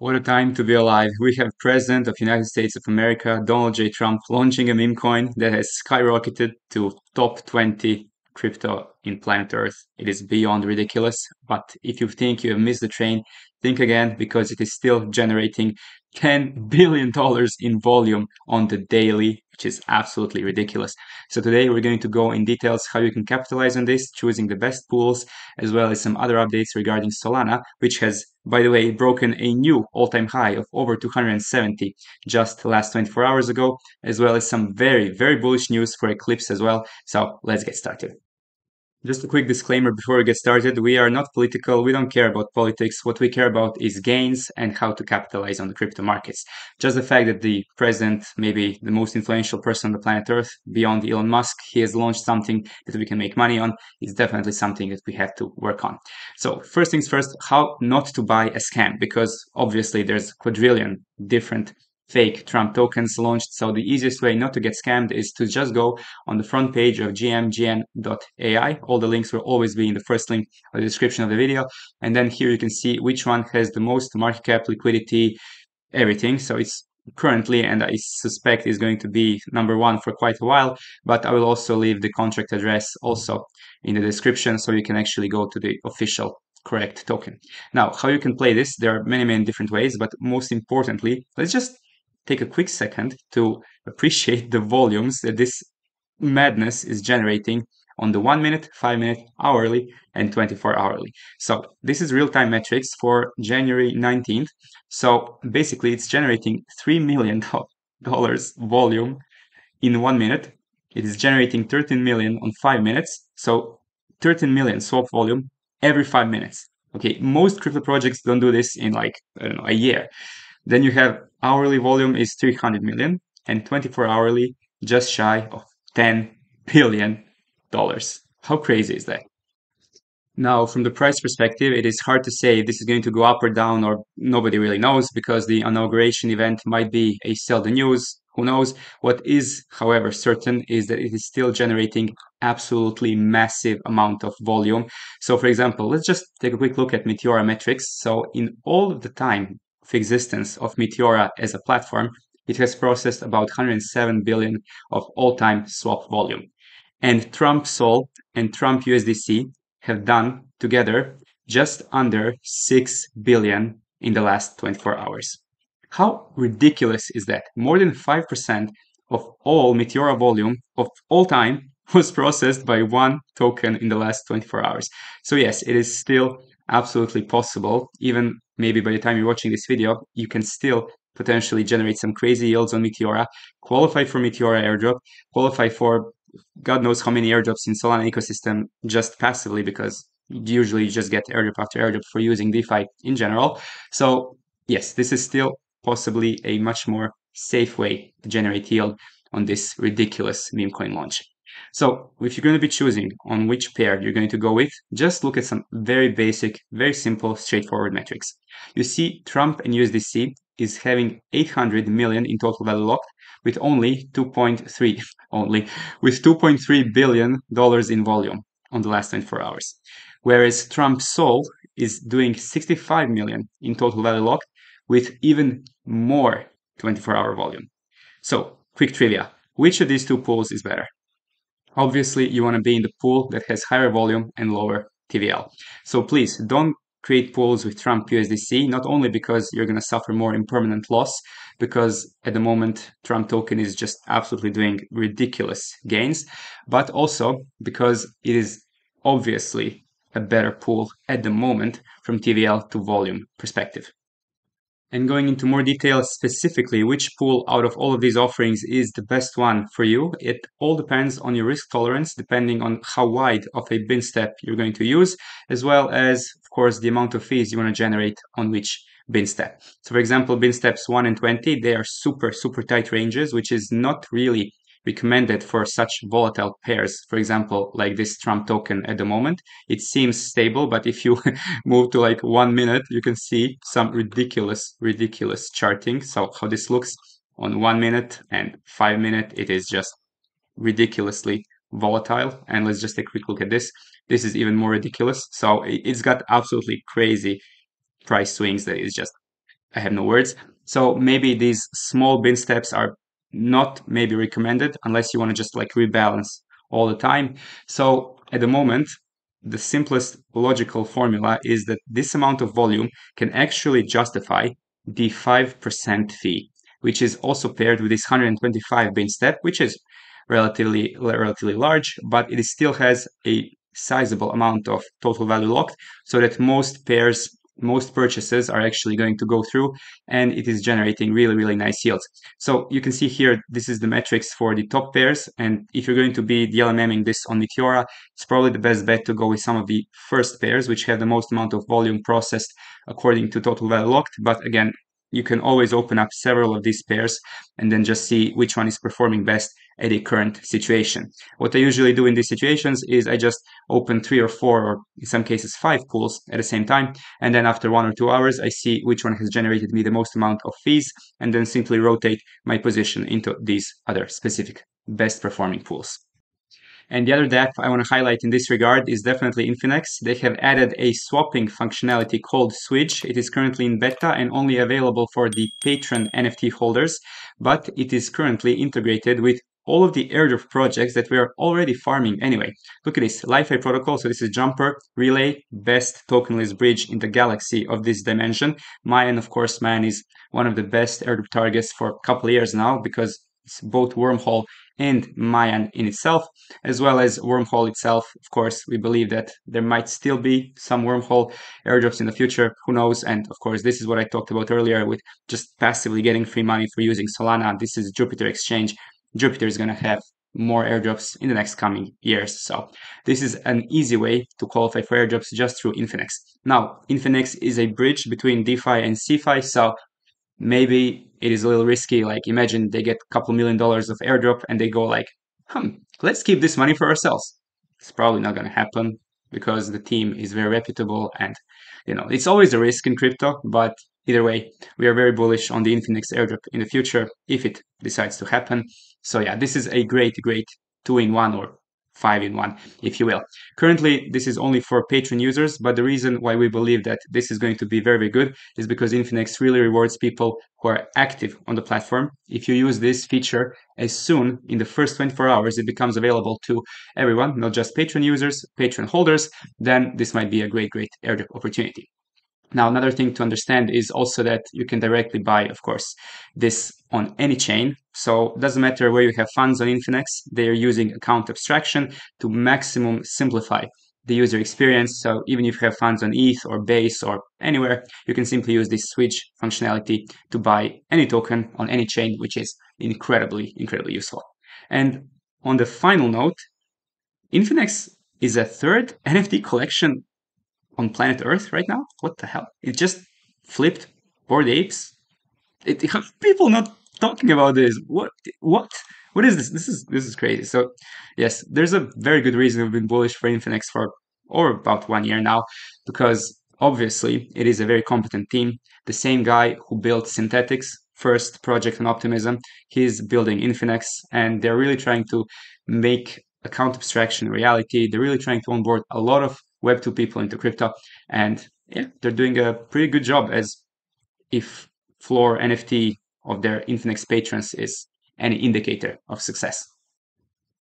What a time to be alive. We have President of United States of America, Donald J. Trump, launching a meme coin that has skyrocketed to top 20 crypto in planet Earth. It is beyond ridiculous, but if you think you have missed the train, think again because it is still generating $10 billion in volume on the daily, which is absolutely ridiculous. So today we're going to go in details how you can capitalize on this, choosing the best pools, as well as some other updates regarding Solana, which has, by the way, broken a new all-time high of over 270 just last 24 hours ago, as well as some very, very bullish news for Eclipse as well. So let's get started. Just a quick disclaimer before we get started. We are not political. We don't care about politics. What we care about is gains and how to capitalize on the crypto markets. Just the fact that the president, maybe the most influential person on the planet Earth, beyond Elon Musk, he has launched something that we can make money on, is definitely something that we have to work on. So first things first, how not to buy a scam, because obviously there's quadrillion different fake Trump tokens launched. So the easiest way not to get scammed is to just go on the front page of gmgn.ai. All the links will always be in the first link of the description of the video. And then here you can see which one has the most market cap, liquidity, everything. So it's currently, and I suspect is going to be number one for quite a while, but I will also leave the contract address also in the description so you can actually go to the official correct token. Now, how you can play this, there are many, many different ways, but most importantly, let's just take a quick second to appreciate the volumes that this madness is generating on the 1 minute, 5 minute, hourly, and 24 hourly. So this is real-time metrics for January 19th. So basically it's generating $3 million volume in 1 minute. It is generating 13 million on 5 minutes. So 13 million swap volume every 5 minutes. Okay, most crypto projects don't do this in like, I don't know, a year. Then you have hourly volume is 300 million and 24 hourly just shy of $10 billion. How crazy is that? Now, from the price perspective, it is hard to say if this is going to go up or down, or nobody really knows because the inauguration event might be a sell the news. Who knows? What is, however, certain is that it is still generating absolutely massive amount of volume. So, for example, let's just take a quick look at Meteora metrics. So, in all of the time of existence of Meteora as a platform, it has processed about 107 billion of all-time swap volume. And TRUMP SOL and TRUMP USDC have done together just under 6 billion in the last 24 hours. How ridiculous is that? More than 5% of all Meteora volume of all time was processed by one token in the last 24 hours. So yes, it is still absolutely possible. Even maybe by the time you're watching this video, you can still potentially generate some crazy yields on Meteora, qualify for Meteora airdrop, qualify for God knows how many airdrops in Solana ecosystem just passively, because usually you just get airdrop after airdrop for using DeFi in general. So yes, this is still possibly a much more safe way to generate yield on this ridiculous meme coin launch. So if you're going to be choosing on which pair you're going to go with, just look at some very basic, very simple, straightforward metrics. You see Trump and USDC is having 800 million in total value locked with only 2.3 billion dollars in volume on the last 24 hours. Whereas Trump SOL is doing 65 million in total value locked with even more 24-hour volume. So, quick trivia. Which of these two pools is better? Obviously, you want to be in the pool that has higher volume and lower TVL. So please don't create pools with Trump USDC, not only because you're going to suffer more impermanent loss, because at the moment Trump token is just absolutely doing ridiculous gains, but also because it is obviously a better pool at the moment from TVL to volume perspective. And going into more detail, specifically which pool out of all of these offerings is the best one for you, it all depends on your risk tolerance, depending on how wide of a bin step you're going to use, as well as, of course, the amount of fees you want to generate on which bin step. So for example, bin steps 1 and 20, they are super, super tight ranges, which is not really recommended for such volatile pairs. For example, like this Trump token at the moment, it seems stable, but if you move to like 1 minute, you can see some ridiculous charting. So how this looks on 1 minute and 5 minute, it is just ridiculously volatile. And let's just take a quick look at this. This is even more ridiculous. So it's got absolutely crazy price swings that is just I have no words. So maybe these small bin steps are not maybe recommended unless you want to just like rebalance all the time. So at the moment, the simplest logical formula is that this amount of volume can actually justify the 5% fee, which is also paired with this 125 bin step, which is relatively large, but it still has a sizable amount of total value locked, so that most purchases are actually going to go through, and it is generating really nice yields. So you can see here, this is the metrics for the top pairs, and if you're going to be DLMMing this on Meteora, it's probably the best bet to go with some of the first pairs, which have the most amount of volume processed according to total value locked. But again, you can always open up several of these pairs and then just see which one is performing best at a current situation. What I usually do in these situations is I just open 3 or 4, or in some cases 5 pools at the same time, and then after 1 or 2 hours I see which one has generated me the most amount of fees, and then simply rotate my position into these other specific best performing pools. And the other dApp I want to highlight in this regard is definitely Infinex. They have added a swapping functionality called Switch. It is currently in beta and only available for the patron NFT holders, but it is currently integrated with all of the airdrop projects that we are already farming anyway. Look at this, Li-Fi protocol. So this is Jumper, Relay, best tokenless bridge in the galaxy of this dimension. Mayan, of course, Mayan is one of the best airdrop targets for a couple of years now, because it's both Wormhole and Mayan in itself, as well as Wormhole itself. Of course, we believe that there might still be some Wormhole airdrops in the future, who knows. And of course, this is what I talked about earlier with just passively getting free money for using Solana. This is Jupiter Exchange. Jupiter is going to have more airdrops in the next coming years. So this is an easy way to qualify for airdrops just through Infinex. Now, Infinex is a bridge between DeFi and CeFi, so maybe it is a little risky. Like, imagine they get a couple $1 million of airdrop and they go like, let's keep this money for ourselves. It's probably not going to happen, because the team is very reputable, and it's always a risk in crypto. But either way, we are very bullish on the Infinex airdrop in the future if it decides to happen. So yeah, this is a great 2-in-1 or 5-in-1, if you will. Currently, this is only for patron users, but the reason why we believe that this is going to be very good is because Infinex really rewards people who are active on the platform. If you use this feature as soon in the first 24 hours, it becomes available to everyone, not just patron users, patron holders, then this might be a great airdrop opportunity. Now, another thing to understand is also that you can directly buy, of course, this on any chain. So it doesn't matter where you have funds on Infinex, they are using account abstraction to maximum simplify the user experience. So even if you have funds on ETH or Base or anywhere, you can simply use this switch functionality to buy any token on any chain, which is incredibly useful. And on the final note, Infinex is a third NFT collection on planet Earth right now. What the hell? It just flipped Bored Apes. People not talking about this. What is this? This is crazy. So yes, there's a very good reason we've been bullish for Infinex for about 1 year now, because obviously it is a very competent team. The same guy who built Synthetics, first project on Optimism, he's building Infinex, and they're really trying to make account abstraction reality. They're really trying to onboard a lot of Web2 people into crypto, and yeah, they're doing a pretty good job, as if floor NFT of their Infinex patrons is any indicator of success.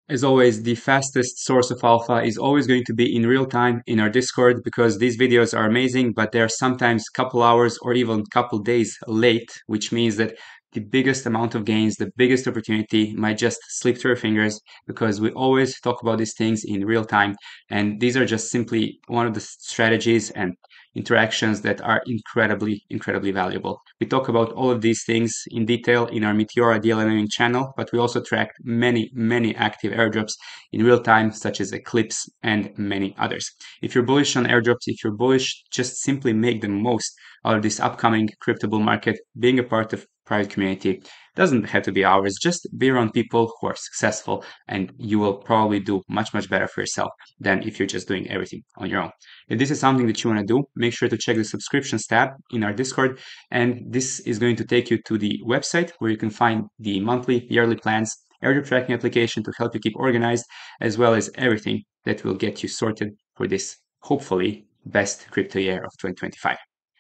As always, the fastest source of alpha is always going to be in real time in our Discord, because these videos are amazing, but they're sometimes a couple hours or even a couple days late, which means that the biggest amount of gains, the biggest opportunity might just slip through our fingers, because we always talk about these things in real time. And these are just simply one of the strategies and interactions that are incredibly valuable. We talk about all of these things in detail in our Meteora DLMing channel, but we also track many active airdrops in real time, such as Eclipse and many others. If you're bullish on airdrops, if you're bullish, just simply make the most out of this upcoming crypto bull market. Being a part of private community doesn't have to be ours. Just be around people who are successful, and you will probably do much better for yourself than if you're just doing everything on your own. If this is something that you want to do, make sure to check the subscriptions tab in our Discord, and this is going to take you to the website where you can find the monthly, yearly plans, airdrop tracking application to help you keep organized, as well as everything that will get you sorted for this hopefully best crypto year of 2025.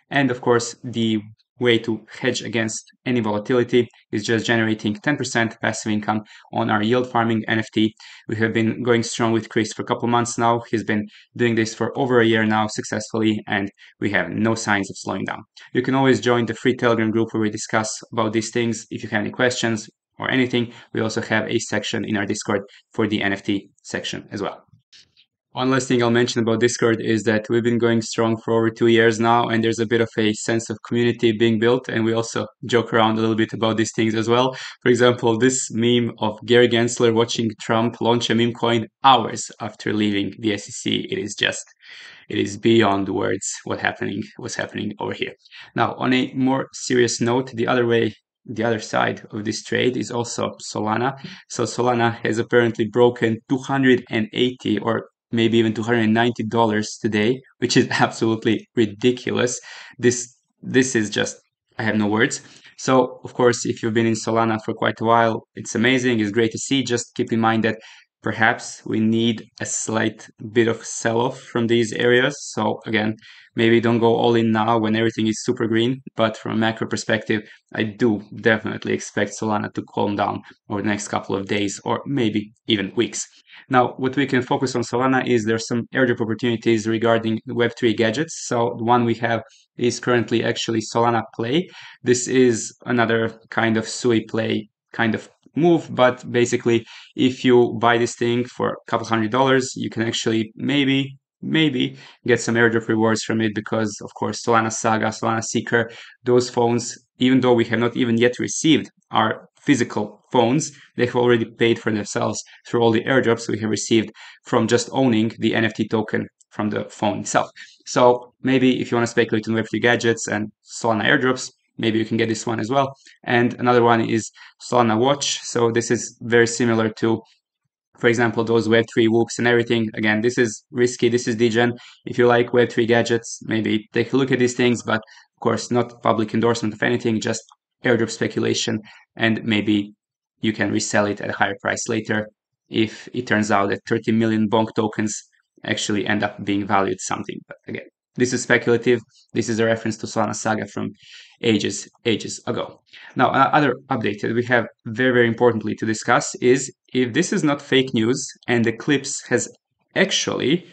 And of course, the way to hedge against any volatility is just generating 10% passive income on our yield farming NFT. We have been going strong with Chris for a couple months now. He's been doing this for over a year now successfully, and we have no signs of slowing down. You can always join the free Telegram group where we discuss about these things. If you have any questions or anything, we also have a section in our Discord for the NFT section as well. One last thing I'll mention about Discord is that we've been going strong for over 2 years now, and there's a bit of a sense of community being built, and we also joke around a little bit about these things as well. For example, this meme of Gary Gensler watching Trump launch a meme coin hours after leaving the SEC, it is beyond words what's happening over here. Now, on a more serious note, the other side of this trade is also Solana. So Solana has apparently broken 280 or maybe even $290 today, which is absolutely ridiculous. This is just, I have no words. So of course, if you've been in Solana for quite a while, it's amazing, it's great to see. Just keep in mind that perhaps we need a slight bit of sell-off from these areas. So again, maybe don't go all in now when everything is super green, but from a macro perspective, I do definitely expect Solana to calm down over the next couple of days or maybe even weeks. Now, what we can focus on Solana is there's some airdrop opportunities regarding Web3 gadgets. So the one we have is currently actually Solana Play. This is another kind of SUI Play kind of move, but basically if you buy this thing for a couple $100, you can actually maybe get some airdrop rewards from it, because of course Solana Saga, Solana Seeker, those phones, even though we have not even yet received our physical phones, they have already paid for themselves through all the airdrops we have received from just owning the NFT token from the phone itself. So maybe if you want to speculate on Web3 gadgets and Solana airdrops, maybe you can get this one as well. And another one is Solana Watch. So this is very similar to, for example, those Web3 whoops and everything. Again, this is risky, this is degen. If you like Web3 gadgets, maybe take a look at these things, but of course not public endorsement of anything, just airdrop speculation, and maybe you can resell it at a higher price later if it turns out that 30 million bonk tokens actually end up being valued something. But again, this is speculative. This is a reference to Solana Saga from ages ago. Now, another update that we have very importantly to discuss is, if this is not fake news and Eclipse has actually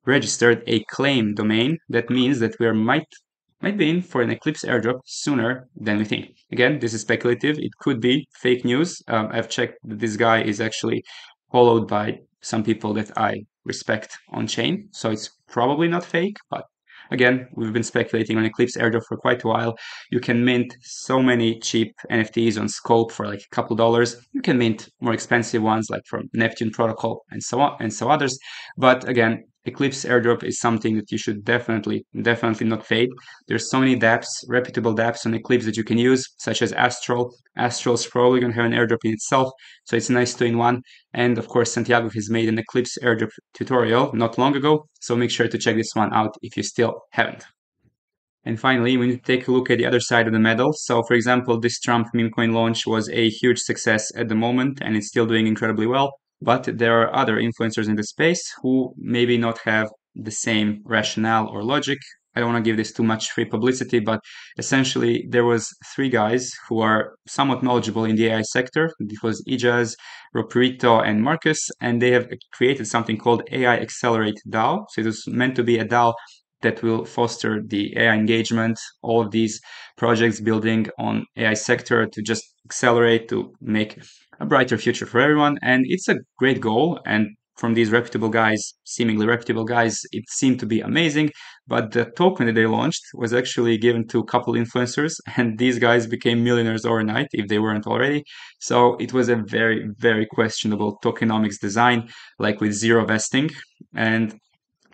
registered a claim domain, that means that we might be in for an Eclipse airdrop sooner than we think. Again, this is speculative. It could be fake news. I've checked that this guy is actually followed by some people that I respect on chain, so it's probably not fake. But again, we've been speculating on Eclipse airdrop for quite a while. You can mint so many cheap NFTs on Scope for like a couple dollars. You can mint more expensive ones like from Neptune Protocol and so on and so others. But again, Eclipse airdrop is something that you should definitely not fade. There's so many dApps, reputable dApps on Eclipse that you can use, such as Astral. Astral's probably going to have an airdrop in itself, so it's a nice 2-in-1. And of course, Santiago has made an Eclipse airdrop tutorial not long ago, so make sure to check this one out if you still haven't. And finally, we need to take a look at the other side of the medal. So for example, this Trump meme coin launch was a huge success at the moment, and it's still doing incredibly well. But there are other influencers in the space who maybe not have the same rationale or logic. I don't want to give this too much free publicity, but essentially there was 3 guys who are somewhat knowledgeable in the AI sector. It was Ijaz, Roperito, and Marcus, and they have created something called AI Accelerate DAO. So it was meant to be a DAO that will foster the AI engagement, all of these projects building on AI sector to just accelerate, to make a brighter future for everyone. And it's a great goal. And from these reputable guys, seemingly reputable guys, it seemed to be amazing. But the token that they launched was actually given to a couple influencers, and these guys became millionaires overnight if they weren't already. So it was a very questionable tokenomics design, like with zero vesting. And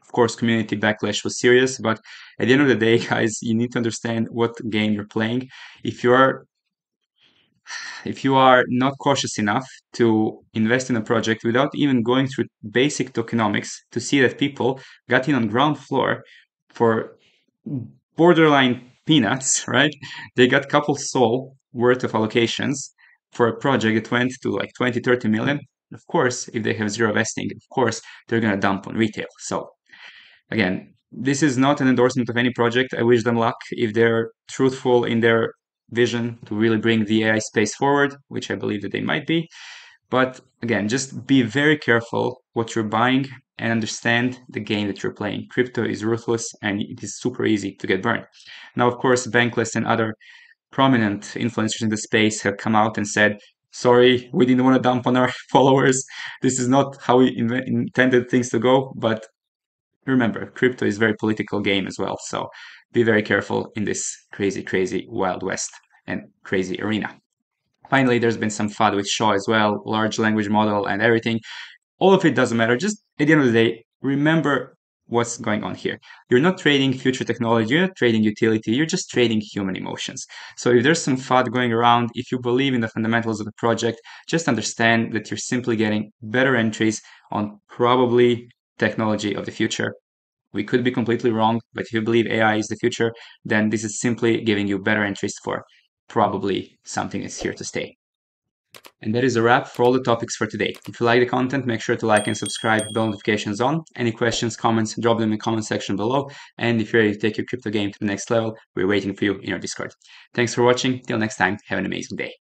of course, community backlash was serious, but at the end of the day, guys, you need to understand what game you're playing. If you are not cautious enough to invest in a project without even going through basic tokenomics to see that people got in on ground floor for borderline peanuts, right? They got couple SOL worth of allocations for a project that went to like 20, 30 million. Of course, if they have zero vesting, of course, they're going to dump on retail. So again, This is not an endorsement of any project. I wish them luck if they're truthful in their vision to really bring the AI space forward, which I believe that they might be. But again, just be very careful what you're buying and understand the game that you're playing. Crypto is ruthless and it is super easy to get burned. Now, of course, Bankless and other prominent influencers in the space have come out and said, sorry, we didn't want to dump on our followers. This is not how we intended things to go. But remember, crypto is a very political game as well. So be very careful in this crazy, crazy Wild West and crazy arena. Finally, there's been some FUD with Shaw as well, large language model and everything. All of it doesn't matter. Just at the end of the day, remember what's going on here. You're not trading future technology, you're not trading utility, you're just trading human emotions. So if there's some FUD going around, if you believe in the fundamentals of the project, just understand that you're simply getting better entries on probably technology of the future. We could be completely wrong, but if you believe AI is the future, then this is simply giving you better entries for probably something that's here to stay. And that is a wrap for all the topics for today. If you like the content, make sure to like and subscribe, bell notifications on. Any questions, comments, drop them in the comment section below. And if you're ready to take your crypto game to the next level, we're waiting for you in our Discord. Thanks for watching. Till next time, have an amazing day.